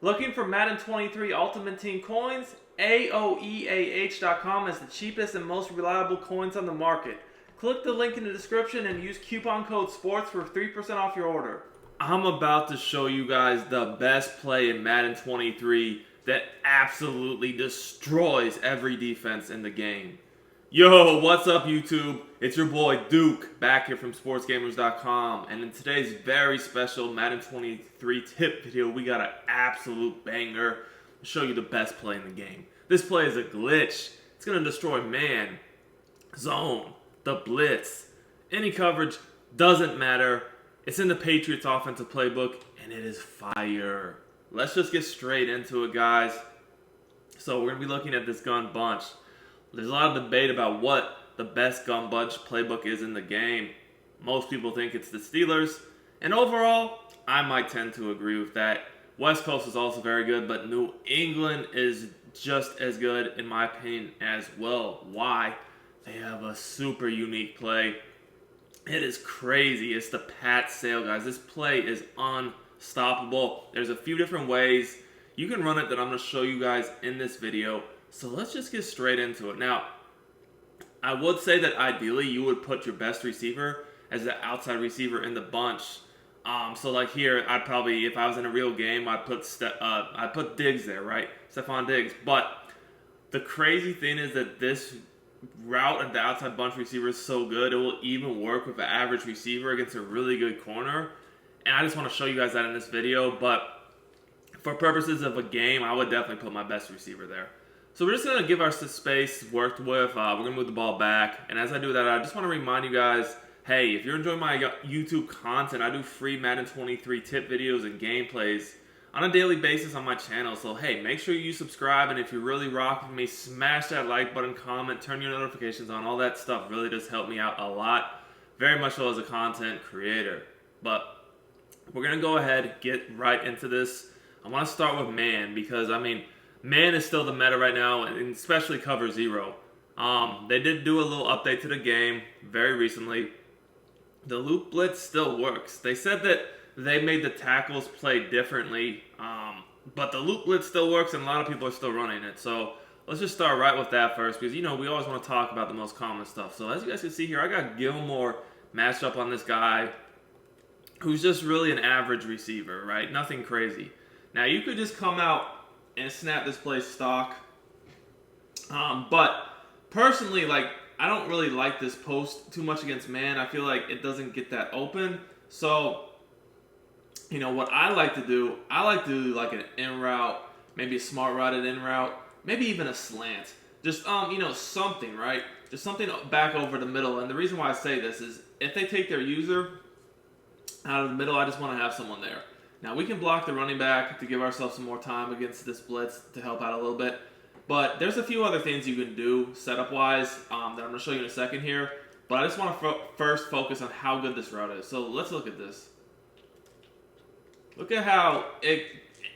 Looking for Madden 23 Ultimate Team coins? AOEAH.com is the cheapest and most reliable coins on the market. Click the link in the description and use coupon code SPORTS for 3% off your order. I'm about to show you guys the best play in Madden 23 that absolutely destroys every defense in the game. Yo, what's up YouTube? It's your boy Duke, back here from Sportsgamerz.com, and in today's very special Madden 23 tip video, we got an absolute banger to show you the best play in the game. This play is a glitch. It's going to destroy man, zone, the blitz, any coverage, doesn't matter. It's in the Patriots offensive playbook, and it is fire. Let's just get straight into it, guys. So we're going to be looking at this gun bunch. There's a lot of debate about what the best gun bunch playbook is in the game. Most people think it's the Steelers. And overall, I might tend to agree with that. West Coast is also very good, but New England is just as good, in my opinion, as well. Why? They have a super unique play. It is crazy. It's the Pat Sale, guys. This play is unstoppable. There's a few different ways you can run it that I'm going to show you guys in this video. So let's just get straight into it. Now, I would say that ideally you would put your best receiver as the outside receiver in the bunch. So like here, I'd probably, if I was in a real game, I'd put Diggs there, right? Stephon Diggs. But the crazy thing is that this route at the outside bunch receiver is so good, it will even work with an average receiver against a really good corner. And I just want to show you guys that in this video. But for purposes of a game, I would definitely put my best receiver there. So we're just going to give our space worked with. We're going to move the ball back. And as I do that, I just want to remind you guys, hey, if you're enjoying my YouTube content, I do free Madden 23 tip videos and gameplays on a daily basis on my channel. So, hey, make sure you subscribe. And if you're really rocking with me, smash that like button, comment, turn your notifications on. All that stuff really does help me out a lot. Very much so as a content creator. But we're going to go ahead, get right into this. I want to start with man because, I mean, man is still the meta right now, and especially cover zero. They did do a little update to the game very recently. The loop blitz still works. They said that they made the tackles play differently, but the loop blitz still works, and a lot of people are still running it. So let's just start right with that first, because, you know, we always want to talk about the most common stuff. So as you guys can see here, I got Gilmore matched up on this guy who's just really an average receiver, right? Nothing crazy. Now, you could just come out and snap this play stock. But personally, like, I don't really like this post too much against man. I feel like it doesn't get that open. So, you know, what I like to do like an in route, maybe a smart routed in route, maybe even a slant. Just, you know, something, right? Just something back over the middle. And the reason why I say this is if they take their user out of the middle, I just want to have someone there. Now, we can block the running back to give ourselves some more time against this blitz to help out a little bit. But there's a few other things you can do setup-wise that I'm going to show you in a second here. But I just want to first focus on how good this route is. So let's look at this. Look at how it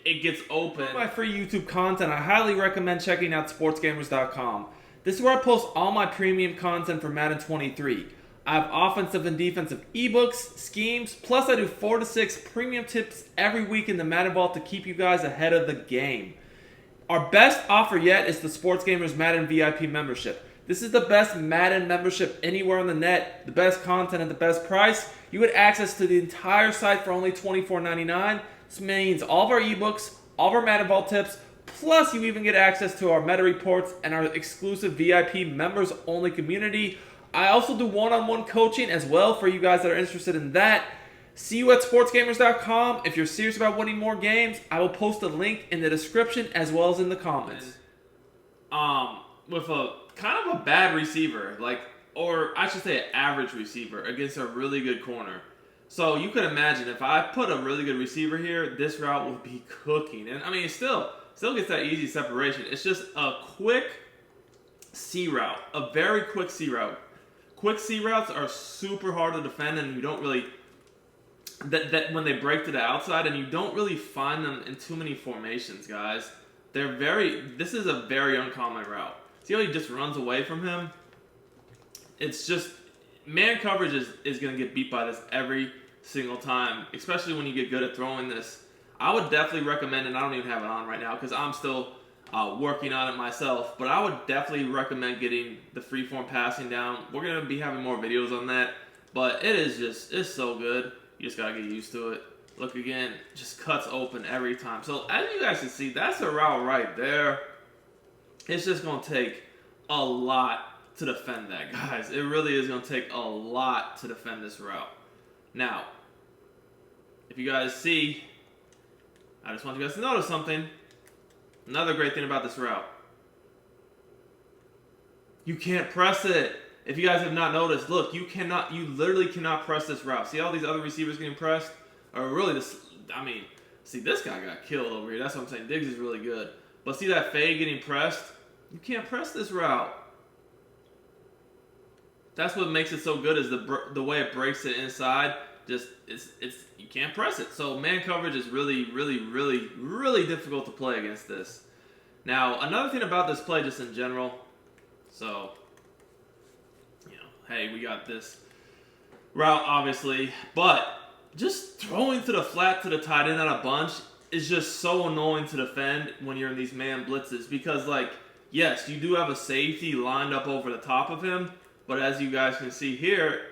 gets open. For my free YouTube content, I highly recommend checking out Sportsgamerz.com. This is where I post all my premium content for Madden 23. I have offensive and defensive eBooks, schemes, plus I do 4 to 6 premium tips every week in the Madden Vault to keep you guys ahead of the game. Our best offer yet is the Sportsgamerz Madden VIP membership. This is the best Madden membership anywhere on the net, the best content at the best price. You get access to the entire site for only $24.99. This means all of our eBooks, all of our Madden Vault tips, plus you even get access to our meta reports and our exclusive VIP members only community. I also do one-on-one coaching as well for you guys that are interested in that. See you at Sportsgamerz.com. If you're serious about winning more games, I will post a link in the description as well as in the comments. With a kind of a bad receiver, or I should say an average receiver against a really good corner. So you can imagine if I put a really good receiver here, this route would be cooking. And I mean, it still gets that easy separation. It's just a quick C route, a very quick C route. Quick C routes are super hard to defend, and you don't really that when they break to the outside, and you don't really find them in too many formations, guys. This is a very uncommon route. See how he just runs away from him? It's just man coverage is going to get beat by this every single time, especially when you get good at throwing this. I would definitely recommend, and I don't even have it on right now because I'm still working on it myself, but I would definitely recommend getting the freeform passing down. We're going to be having more videos on that, but it's so good. You just got to get used to it. Look again, just cuts open every time. So as you guys can see, that's a route right there. It's just going to take a lot to defend that, guys. It really is going to take a lot to defend this route. Now, if you guys see, I just want you guys to notice something. Another great thing about this route. You can't press it. If you guys have not noticed, look, you literally cannot press this route. See all these other receivers getting pressed? Or really, see, this guy got killed over here. That's what I'm saying. Diggs is really good. But see that fade getting pressed? You can't press this route. That's what makes it so good is the way it breaks it inside. Just you can't press it. So man coverage is really, really, really, really difficult to play against this. Now, another thing about this play just in general, so, hey, we got this route, obviously, but just throwing to the flat to the tight end on a bunch is just so annoying to defend when you're in these man blitzes because, like, yes, you do have a safety lined up over the top of him, but as you guys can see here,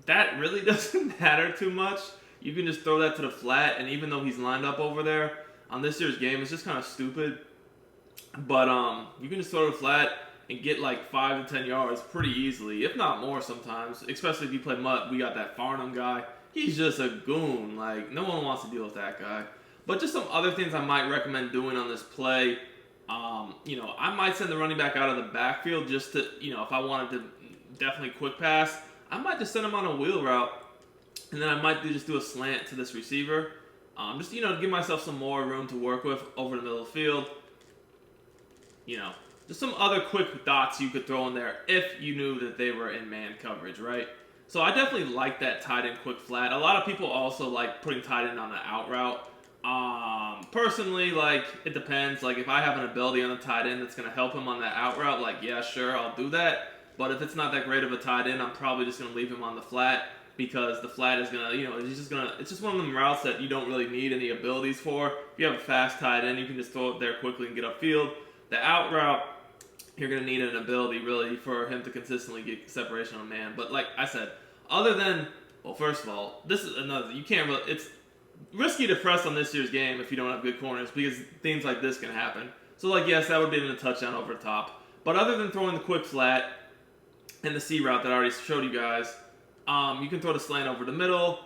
that really doesn't matter too much. You can just throw that to the flat, and even though he's lined up over there, on this year's game, it's just kind of stupid. But you can just throw the flat and get like 5 to 10 yards pretty easily, if not more sometimes, especially if you play Mutt. We got that Farnham guy. He's just a goon. Like, no one wants to deal with that guy. But just some other things I might recommend doing on this play. I might send the running back out of the backfield just to, if I wanted to definitely quick pass, I might just send him on a wheel route, and then I might just do a slant to this receiver. Just, to give myself some more room to work with over the middle of the field. Just some other quick dots you could throw in there if you knew that they were in man coverage, right? So I definitely like that tight end quick flat. A lot of people also like putting tight end on the out route. Personally, like, it depends. Like, if I have an ability on the tight end that's going to help him on that out route, like, yeah, sure, I'll do that. But if it's not that great of a tight end, I'm probably just going to leave him on the flat because the flat is going to, it's just one of them routes that you don't really need any abilities for. If you have a fast tight end, you can just throw it there quickly and get upfield. The out route, you're going to need an ability, really, for him to consistently get separation on man. But like I said, other than, well, first of all, this is another, you can't really, it's risky to press on this year's game if you don't have good corners because things like this can happen. So, like, yes, that would be a touchdown over the top. But other than throwing the quick flat and the C route that I already showed you guys, you can throw the slant over the middle.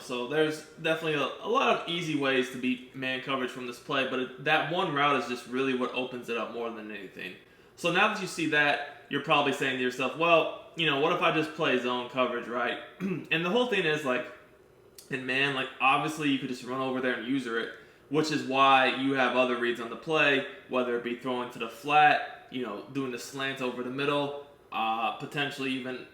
So there's definitely a lot of easy ways to beat man coverage from this play, but that one route is just really what opens it up more than anything. So now that you see that, you're probably saying to yourself, well, what if I just play zone coverage, right? And the whole thing is, like, in man, like, obviously you could just run over there and user it, which is why you have other reads on the play, whether it be throwing to the flat, doing the slant over the middle, potentially even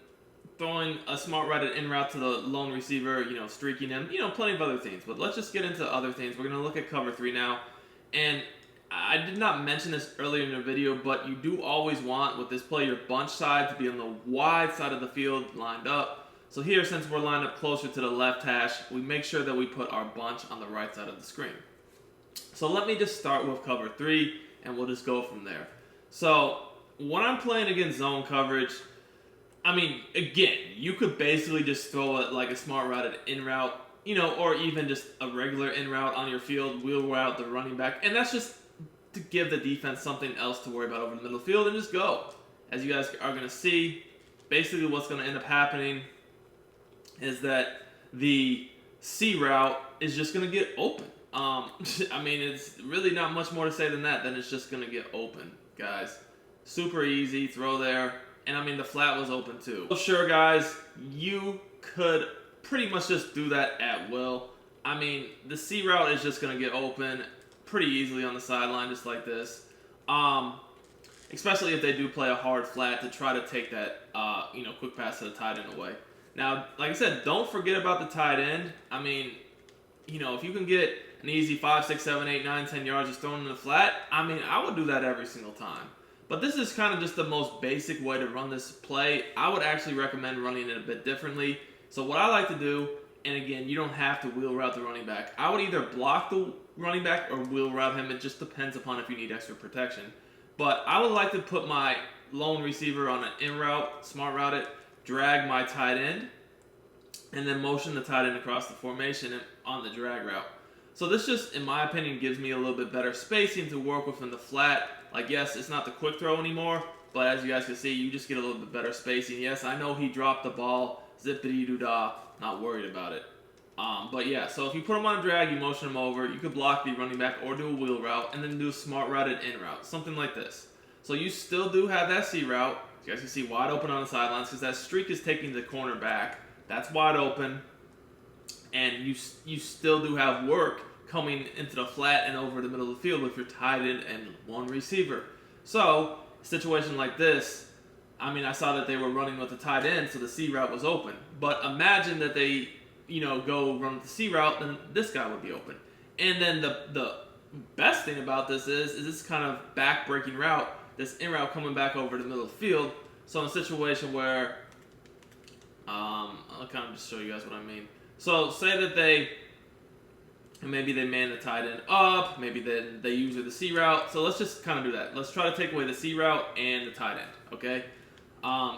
throwing a smart in route to the lone receiver, streaking him, plenty of other things. But let's just get into other things. We're going to look at cover 3 now. And I did not mention this earlier in the video, but you do always want, with this play, your bunch side to be on the wide side of the field lined up. So here, since we're lined up closer to the left hash, we make sure that we put our bunch on the right side of the screen. So let me just start with cover 3, and we'll just go from there. So when I'm playing against zone coverage, again, you could basically just throw it like a smart route in route, or even just a regular in route on your field, wheel route the running back, and that's just to give the defense something else to worry about over the middle of the field and just go. As you guys are going to see, basically what's going to end up happening is that the C route is just going to get open. It's really not much more to say than that, then it's just going to get open, guys. Super easy, throw there. And the flat was open too. So sure, guys, you could pretty much just do that at will. The C route is just going to get open pretty easily on the sideline, just like this. Especially if they do play a hard flat to try to take that, quick pass to the tight end away. Now, like I said, don't forget about the tight end. If you can get an easy 5, 6, 7, 8, 9, 10 yards just thrown in the flat, I would do that every single time. But this is kind of just the most basic way to run this play. I would actually recommend running it a bit differently. So what I like to do And again, you don't have to wheel route the running back. I would either block the running back or wheel route him. It just depends upon if you need extra protection. But I would like to put my lone receiver on an in route, smart route it, drag my tight end, and then motion the tight end across the formation on the drag route. So this just, in my opinion, gives me a little bit better spacing to work with in the flat. Like, yes, it's not the quick throw anymore, but as you guys can see, you just get a little bit better spacing. Yes, I know he dropped the ball, zippity-doo-dah, not worried about it. But yeah, so if you put him on a drag, you motion him over, you could block the running back or do a wheel route, and then do a smart routed in route, something like this. So you still do have that C route. You guys can see wide open on the sidelines because that streak is taking the corner back. That's wide open. And you still do have work coming into the flat and over the middle of the field with your tight end and one receiver. So, a situation like this, I mean, I saw that they were running with the tight end, so the C route was open. But imagine that they, go run the C route, then this guy would be open. And then the best thing about this is this kind of back-breaking route, this in route coming back over the middle of the field. So in a situation where, I'll kind of just show you guys what I mean. So say that maybe they man the tight end up, maybe then they use the C route. So let's just kind of do that. Let's try to take away the C route and the tight end, okay?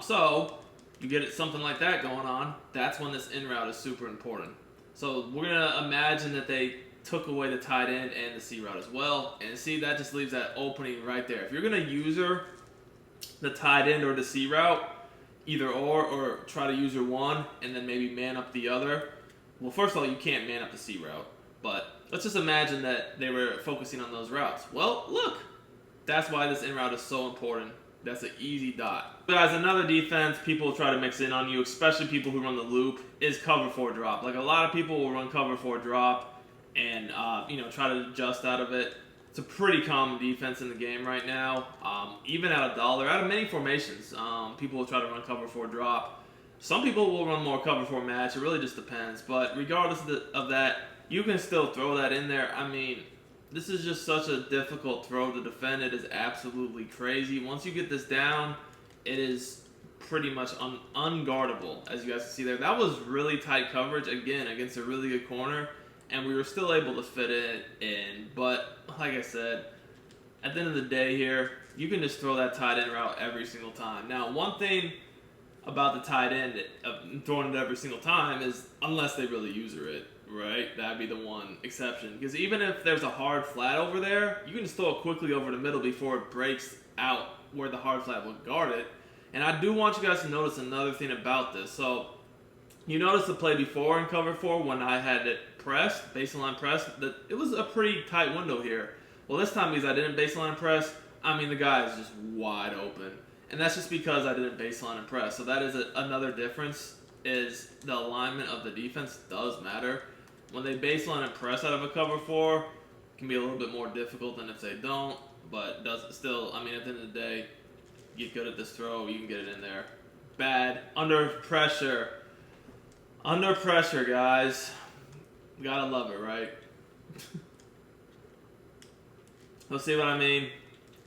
So you get something like that going on. That's when this in route is super important. So we're gonna imagine that they took away the tight end and the C route as well, and see, that just leaves that opening right there. If you're gonna use the tight end or the C route, either or try to use one and then maybe man up the other. Well, first of all, you can't man up the C route, but let's just imagine that they were focusing on those routes. Well, look, that's why this in route is so important. That's an easy dot. Guys, another defense people try to mix in on you, especially people who run the loop, is cover 4 drop. Like, a lot of people will run cover 4 drop and try to adjust out of it. It's a pretty common defense in the game right now. Even at $1, out of many formations, people will try to run cover 4 drop. Some people will run more cover 4 match. It really just depends. But regardless of that, you can still throw that in there. I mean, this is just such a difficult throw to defend. It is absolutely crazy. Once you get this down, it is pretty much unguardable, as you guys can see there. That was really tight coverage, again, against a really good corner, and we were still able to fit it in. But like I said, at the end of the day here, you can just throw that tight end route every single time. Now, one thing about the tight end, throwing it every single time, is unless they really user it, right? That'd be the one exception. Because even if there's a hard flat over there, you can just throw it quickly over the middle before it breaks out where the hard flat would guard it. And I do want you guys to notice another thing about this. So, you notice the play before in cover 4 when I had it pressed, baseline pressed, that it was a pretty tight window here. Well, this time, because I didn't baseline press, I mean, the guy is just wide open. And that's just because I didn't baseline and press. So that is another difference, is the alignment of the defense does matter. When they baseline and press out of a cover 4, it can be a little bit more difficult than if they don't. But does still, I mean, at the end of the day, you get good at this throw, you can get it in there. Bad. Under pressure. Under pressure, guys. Gotta love it, right? Let's see what I mean.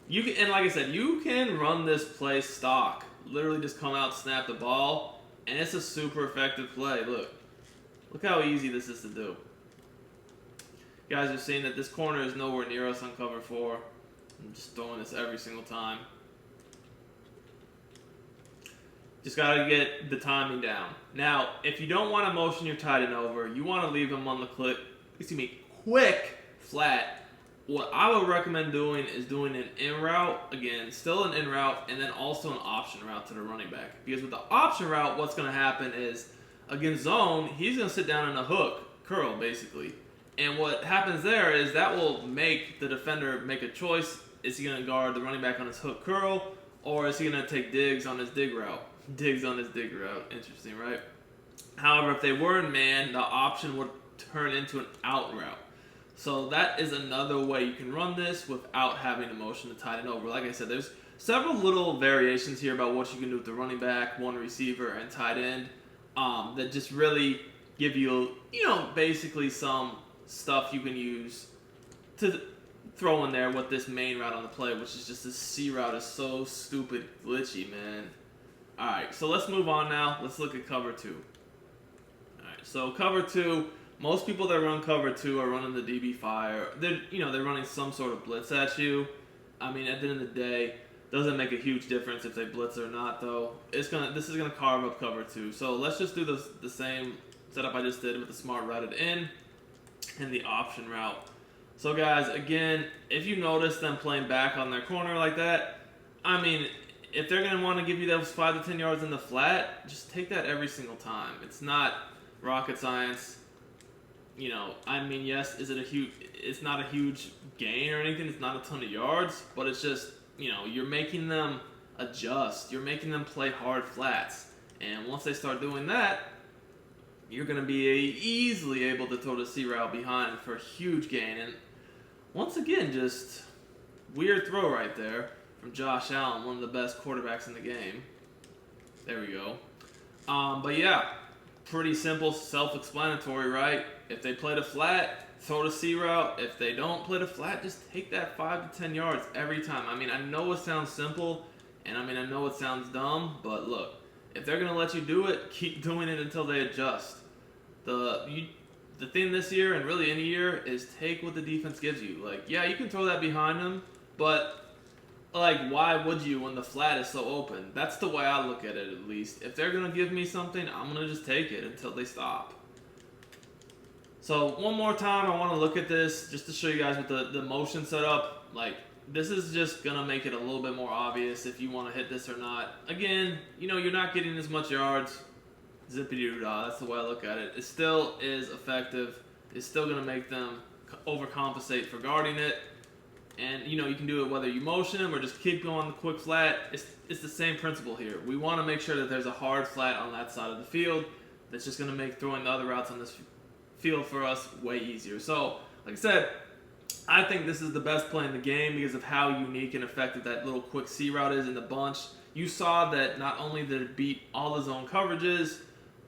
You can, and like I said, you can run this play stock. Literally just come out, snap the ball, and it's a super effective play. Look how easy this is to do. You guys are seeing that this corner is nowhere near us on cover 4. I'm just throwing this every single time. Just gotta get the timing down. Now, if you don't want to motion your tight end over, you want to leave him on the quick flat. What I would recommend doing is doing an in route, again, still an in route, and then also an option route to the running back. Because with the option route, what's going to happen is, against zone, he's going to sit down in a hook, curl, basically. And what happens there is that will make the defender make a choice. Is he going to guard the running back on his hook curl, or is he going to take digs on his dig route? Digs on his dig route. Interesting, right? However, if they were in man, the option would turn into an out route. So that is another way you can run this without having to motion the tight end over. Like I said, there's several little variations here about what you can do with the running back, one receiver, and tight end that just really give you, basically some stuff you can use to throw in there with this main route on the play, which is just this C route is so stupid glitchy, man. Alright, so let's move on now. Let's look at cover 2. Alright, So cover 2, most people that run cover 2 are running the DB fire. They're running some sort of blitz at you. I mean, at the end of the day, doesn't make a huge difference if they blitz or not, though. This is gonna carve up cover 2. So let's just do the same setup I just did with the smart routed in and the option route. So guys, again, if you notice them playing back on their corner like that, I mean, if they're going to want to give you those 5 to 10 yards in the flat, just take that every single time. It's not rocket science. I mean, yes, it's not a huge gain or anything. It's not a ton of yards, but it's just, you're making them adjust. You're making them play hard flats. And once they start doing that, you're going to be easily able to throw the C route behind for a huge gain. And once again, just weird throw right there from Josh Allen, one of the best quarterbacks in the game. There we go. But yeah, pretty simple, self-explanatory, right? If they play the flat, throw the C route. If they don't play the flat, just take that 5 to 10 yards every time. I mean, I know it sounds simple, and I know it sounds dumb, but look, if they're going to let you do it, keep doing it until they adjust. The thing this year, and really any year, is take what the defense gives you. Like, yeah, you can throw that behind them, but, like, why would you when the flat is so open? That's the way I look at it, at least. If they're going to give me something, I'm going to just take it until they stop. So, one more time, I want to look at this just to show you guys with the motion setup. Like, this is just going to make it a little bit more obvious if you want to hit this or not. Again, you're not getting as much yards. Zippity-doo-dah, that's the way I look at it. It still is effective. It's still going to make them overcompensate for guarding it. And, you can do it whether you motion them or just keep going the quick flat. It's the same principle here. We want to make sure that there's a hard flat on that side of the field that's just going to make throwing the other routes on this field for us way easier. So, like I said, I think this is the best play in the game because of how unique and effective that little quick C route is in the bunch. You saw that not only did it beat all the zone coverages,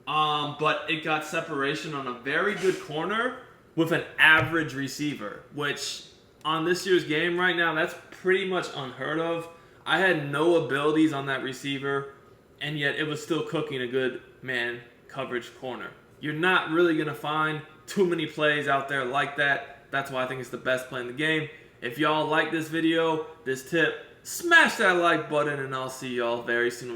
but it got separation on a very good corner with an average receiver, which on this year's game right now, that's pretty much unheard of. I had no abilities on that receiver, and yet it was still cooking a good man coverage corner. You're not really going to find too many plays out there like that. That's why I think it's the best play in the game. If y'all like this video, this tip, smash that like button, and I'll see y'all very soon.